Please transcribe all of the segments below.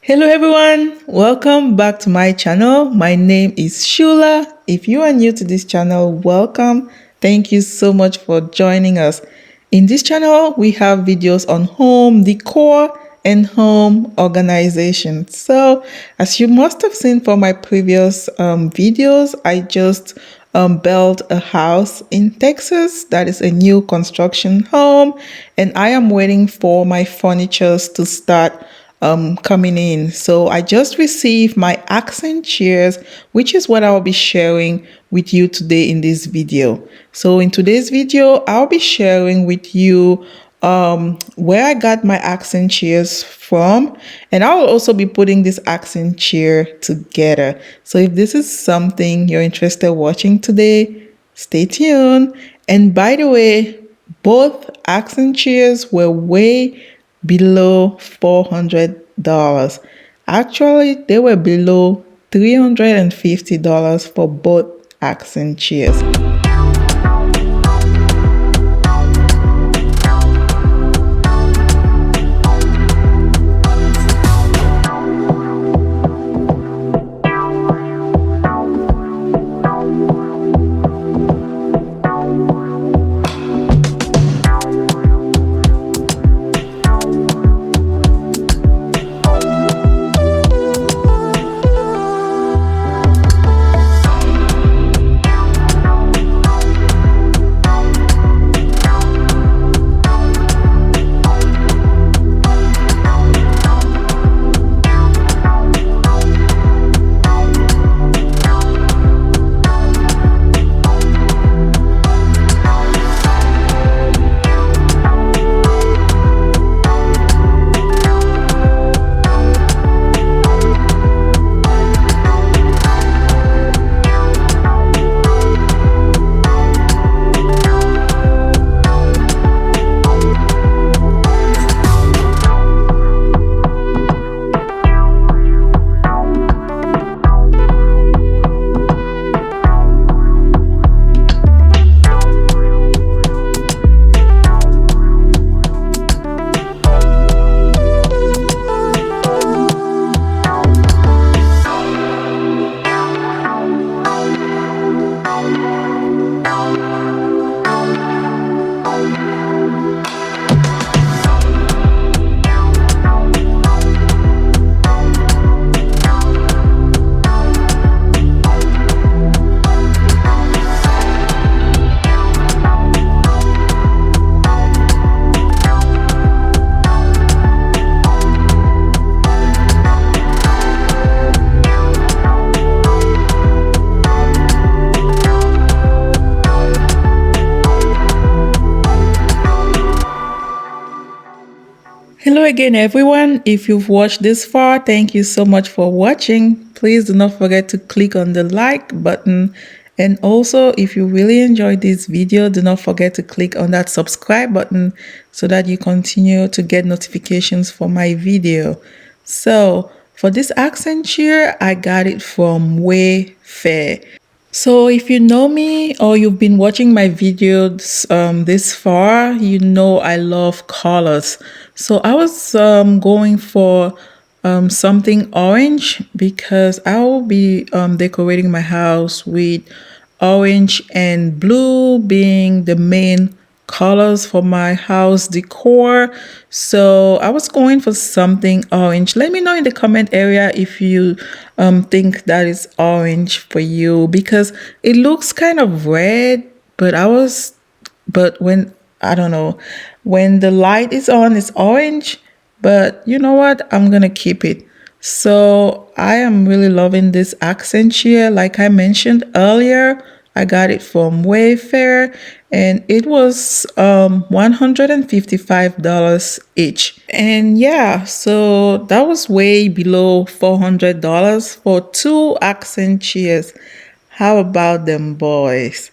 Hello everyone, welcome back to my channel. My name is Shula. If you are new to this channel, welcome. Thank you so much for joining us. In this channel, we have videos on home decor and home organization. So as you must have seen from my previous videos, I just built a house in Texas. That is a new construction home, and I am waiting for my furnitures to start coming in. So I just received my accent chairs, which is what I'll be sharing with you today in this video. So in today's video, I'll be sharing with you where I got my accent chairs from, and I will also be putting this accent chair together. So if this is something you're interested in watching today, stay tuned. And by the way, both accent chairs were way below $400. Actually, they were below $350 for both accent chairs. Hello again, everyone. If you've watched this far, thank you so much for watching. Please do not forget to click on the like button. And also, if you really enjoyed this video, do not forget to click on that subscribe button so that you continue to get notifications for my video. So for this accent chair, I got it from WAYFAIR. So if you know me or you've been watching my videos this far, you know I love colors. So I was going for something orange because I will be decorating my house with orange and blue being the main colors for my house decor. So I was going for something orange. Let me know in the comment area if you think that is orange for you, because it looks kind of red, but when I don't know, when the light is on it's orange, but you know what, I'm gonna keep it. So I am really loving this accent chair. Like I mentioned earlier, I got it from WAYFAIR, and it was $155 each. And yeah, so that was way below $400 for two accent chairs. How about them boys?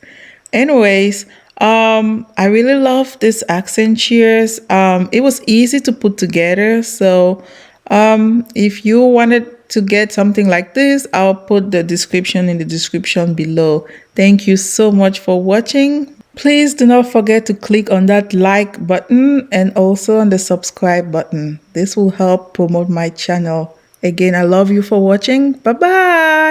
Anyways, I really love this accent chairs. It was easy to put together. So if you wanted to get something like this, I'll put the description in the description below. Thank you so much for watching. Please do not forget to click on that like button and also on the subscribe button. This will help promote my channel. Again, I love you for watching. Bye bye.